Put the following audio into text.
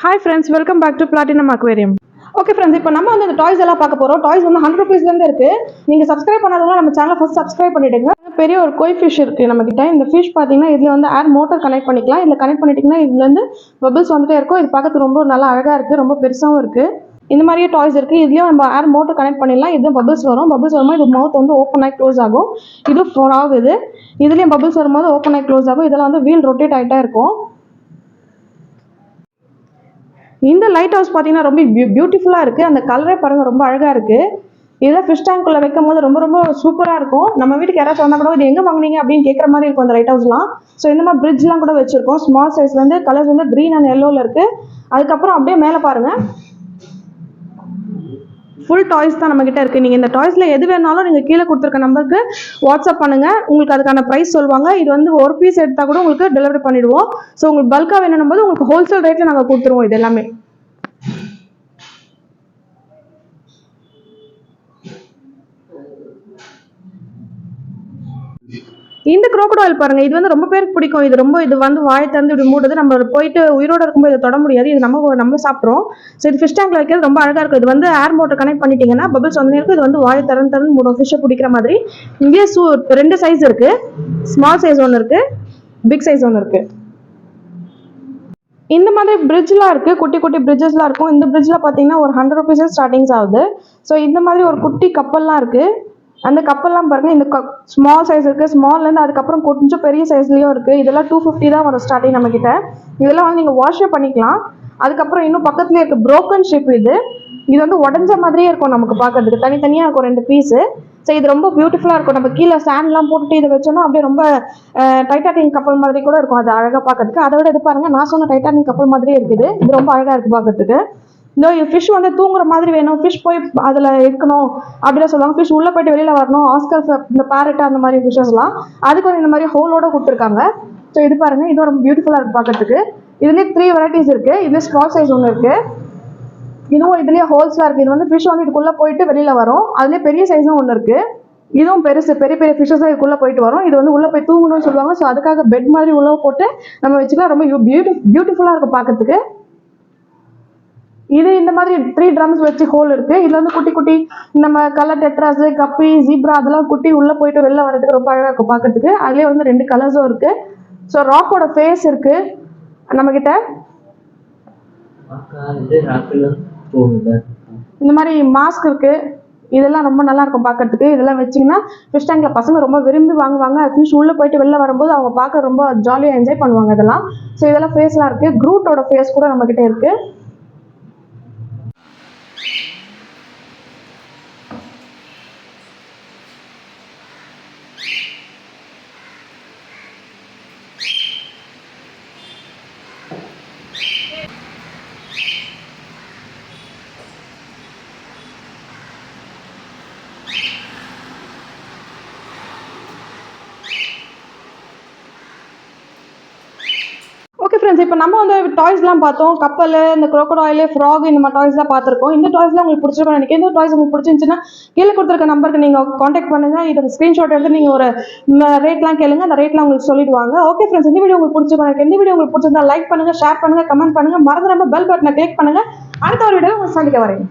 Hi friends, welcome back to Platinum Aquarium. Okay friends, இப்போ நம்ம வந்து இந்த டாய்ஸ் எல்லாம் பார்க்க போகிறோம். டாய்ஸ் வந்து 100 rupeesலேருந்து இருக்குது. நீங்கள் சப்ஸ்கிரைப் பண்ணாதவங்க நம்ம சேனலை ஃபஸ்ட் சப்ஸ்கிரைப் பண்ணிவிடுங்க. பெரிய ஒரு கோய் ஃபிஷ் இருக்குது நம்மக்கிட்ட. இந்த ஃபிஷ் பார்த்தீங்கன்னா இதில் வந்து ஏர் மோட்டர் கனெக்ட் பண்ணிக்கலாம். இதில் கனெக்ட் பண்ணிட்டீங்கன்னா இதுலேருந்து பபிள்ஸ் வந்துட்டே இருக்கும். இது பார்க்கறதுக்கு ரொம்ப நல்லா அழகாக இருக்குது, ரொம்ப பெருசாகவும் இருக்குது. இந்த மாதிரியே டாய்ஸ் இருக்குது. இதுலேயும் நம்ம ஏர் மோட்டர் கனெக்ட் பண்ணிடலாம். இதுவும் பபிள்ஸ் வரும். பபிள்ஸ் வரும்போது இது மவுத் வந்து ஓப்பன் ஆகி க்ளோஸ் ஆகும். இது ஃபோன் ஆகுது. இதுலேயும் பபிள்ஸ் வரும்போது ஓப்பன் ஆகி க்ளோஸ் ஆகும். இதெல்லாம் வந்து வீல் ரொட்டேட் ஆகிட்டே இருக்கும். இந்த லைட் ஹவுஸ் பார்த்தீங்கன்னா ரொம்ப பியூட்டிஃபுல்லாக இருக்குது. அந்த கலரே பாருங்கள், ரொம்ப அழகாக இருக்குது. இதெல்லாம் ஃபிஷ் டேங்க்குள்ளே வைக்கும் போது ரொம்ப ரொம்ப சூப்பராக இருக்கும். நம்ம வீட்டுக்கு யாராவது வந்தால் கூட இது எங்கே வாங்கினீங்க அப்படின்னு கேட்குற மாதிரி இருக்கும் அந்த லைட் ஹவுஸ்லாம். ஸோ இந்த மாதிரி பிரிட்ஜ்லாம் கூட வச்சுருக்கோம். ஸ்மால் சைஸ்லேருந்து கலர்ஸ் வந்து க்ரீன் அண்ட் எல்லோவில் இருக்குது. அதுக்கப்புறம் அப்படியே மேலே பாருங்கள், ஃபுல் டாய்ஸ் தான் நம்மக்கிட்ட இருக்குது. நீங்கள் இந்த டாய்ஸில் எது வேணாலும் நீங்கள் கீழே கொடுத்துருக்க நம்பருக்கு வாட்ஸ்அப் பண்ணுங்கள். உங்களுக்கு அதுக்கான ப்ரைஸ் சொல்லுவாங்க. இது வந்து ஒரு பீஸ் எடுத்தால் கூட உங்களுக்கு டெலிவரி பண்ணிவிடுவோம். ஸோ உங்களுக்கு பல்காக வேணும் போது உங்களுக்கு ஹோல்சேல் ரேட்டில் நாங்கள் கொடுத்துருவோம் இது எல்லாமே. இந்த crocodile பாருங்க, இது வந்து ரொம்ப பேருக்கு பிடிக்கும். இது வந்து வாயை திறந்து இப்படி மூடுது. நம்ம போயிட்டு உயிரோட இருக்கும்போது இதை தொட முடியாது. இது நம்ம சாப்பிட்றோம். ஸோ இது ஃபிஷ் டேங்க்ல வைக்கிறது ரொம்ப அழகா இருக்கும். இது வந்து ஏர் மோட்டர் கனெக்ட் பண்ணிட்டீங்கன்னா பபிள்ஸ் வந்து இருக்கும். இது வந்து வாயை திறந்து மூடும், ஃபிஷ்ஷை பிடிக்கிற மாதிரி. இங்கே 2 சைஸ் இருக்கு. ஸ்மால் சைஸ் ஒன்று இருக்கு, பிக் சைஸ் ஒன்று இருக்கு. இந்த மாதிரி பிரிட்ஜ்லாம் இருக்கு, குட்டி குட்டி பிரிட்ஜஸ்லாம் இருக்கும். இந்த பிரிட்ஜில் பார்த்தீங்கன்னா ஒரு 100 rupees ஸ்டார்டிங்ஸ் ஆகுது. ஸோ இந்த மாதிரி ஒரு குட்டி கப்பல்லாம் இருக்கு. அந்த கப்பல்லாம் பாருங்கள், இந்த ஸ்மால் சைஸ் இருக்குது. ஸ்மால்லேருந்து அதுக்கப்புறம் கொஞ்சம் பெரிய சைஸ்லேயும் இருக்குது. இதெல்லாம் 250 தான் வரும் ஸ்டார்டிங் நம்மக்கிட்ட. இதெல்லாம் வந்து நீங்கள் வாஷே பண்ணிக்கலாம். அதுக்கப்புறம் இன்னும் பக்கத்துலேயே இருக்குது ப்ரோக்கன் ஷிப். இது வந்து உடஞ்ச மாதிரியே இருக்கும் நமக்கு பார்க்கறதுக்கு. தனித்தனியாக இருக்கும் 2 பீஸு. ஸோ இது ரொம்ப பியூட்டிஃபுல்லாக இருக்கும். நம்ம கீழே ஸ்டாண்ட்லாம் போட்டுட்டு இதை வச்சோன்னா அப்படியே ரொம்ப டைட்டானிக் கப்பல் மாதிரி கூட இருக்கும். அது அழகாக பார்க்கறதுக்கு. அதை விட இது பாருங்கள், நான் சொன்ன டைட்டானிக் கப்பல் மாதிரியே இருக்குது. இது ரொம்ப அழகாக இருக்குது பார்க்கறதுக்கு. இந்த ஃபிஷ் வந்து தூங்குற மாதிரி வேணும், ஃபிஷ் போய் அதில் இருக்கணும் அப்படின்னு சொல்லுவாங்க. ஃபிஷ் உள்ளே போய்ட்டு வெளியில் வரணும். ஆஸ்கர், இந்த பேரட் அந்த மாதிரி ஃபிஷ்ஷஸ்லாம் அதுக்கு வந்து இந்த மாதிரி ஹோலோட கொடுத்துருக்காங்க. ஸோ இது பாருங்கள், இதுவும் ரொம்ப பியூட்டிஃபுல்லாக இருக்குது பார்க்கறதுக்கு. இதுலேயே 3 வெரைட்டிஸ் இருக்குது. இதுலேயே ஸ்மால் சைஸ் ஒன்று இருக்குது. இதுவும் இதுலேயே ஹோல்ஸ்லாம் இருக்குது. இது வந்து ஃபிஷ் வந்து இதுக்குள்ளே போயிட்டு வெளியில் வரும். அதுலேயே பெரிய சைஸும் ஒன்று இருக்குது. இதுவும் பெருசு, பெரிய பெரிய ஃபிஷ்ஷஸ் தான் இதுக்குள்ளே போயிட்டு வரும். இது வந்து உள்ளே போய் தூங்கணும்னு சொல்லுவாங்க. ஸோ அதுக்காக பெட் மாதிரி உள்ளே போட்டு நம்ம வச்சுக்கலாம். ரொம்ப பியூட்டிஃபுல்லாக இருக்கும் பார்க்கறதுக்கு. இது இந்த மாதிரி 3 ட்ரம்ஸ் வச்சு ஹோல் இருக்கு. இதுல வந்து குட்டி குட்டி நம்ம கலர் டெட்ராஸ், கப்பி, ஜீப்ரா அதெல்லாம் குட்டி உள்ள போயிட்டு வெளில வரதுக்கு ரொம்ப அழகா இருக்கும் பார்க்கறதுக்கு. அதுலேயே வந்து 2 கலர்ஸும் இருக்கு. ஸோ ராக்கோட ஃபேஸ் இருக்கு நம்ம கிட்ட. இந்த மாதிரி மாஸ்க் இருக்கு. இதெல்லாம் ரொம்ப நல்லா இருக்கும் பார்க்கறதுக்கு. இதெல்லாம் வச்சிங்கன்னா ஃபிஷ் டேங்க்ல பசங்க ரொம்ப விரும்பி வாங்குவாங்க. ஃபிஷ் உள்ளே போயிட்டு வெளில வரும்போது அவங்க பார்க்க ரொம்ப ஜாலியாக என்ஜாய் பண்ணுவாங்க இதெல்லாம். ஸோ இதெல்லாம் ஃபேஸ்லாம் இருக்கு. க்ரூட்டோட ஃபேஸ் கூட நம்ம கிட்ட இருக்கு. ஓகே ஃப்ரெண்ட்ஸ், இப்போ நம்ம வந்து டாய்ஸ்லாம் பார்த்தோம். கப்பல், இந்த crocodile, ஃப்ராக், இந்த மாதிரி டாய்ஸ்லாம் பார்த்துருக்கோம். இந்த டாய்ஸ்லாம் உங்களுக்கு பிடிச்சிருக்கும் நினைக்கிறேன். இந்த டாய்ஸ் உங்களுக்கு பிடிச்சிருந்துச்சுன்னா கீழே கொடுத்துருக்க நம்பருக்கு நீங்கள் காண்டாக்ட் பண்ணுங்கள். இதை ஸ்க்ரீன்ஷாட் எடுத்து நீங்கள் ஒரு ரேட்லாம் கேளுங்க. அந்த ரேட்லாம் உங்களுக்கு சொல்லிடுவாங்க. ஓகே ஃப்ரெண்ட்ஸ், இந்த வீடியோ உங்களுக்கு பிடிச்சிருக்கும் நினைக்கிறேன். இந்த வீடியோ உங்களுக்கு பிடிச்சிருந்தா லைக் பண்ணுங்கள், ஷேர் பண்ணுங்கள், கமெண்ட் பண்ணுங்கள். மறந்துடாம பெல் பட்டனை கிளிக் பண்ணுங்கள். அடுத்த ஒரு வீடியோ உங்களுக்கு சந்திக்க வரேன்.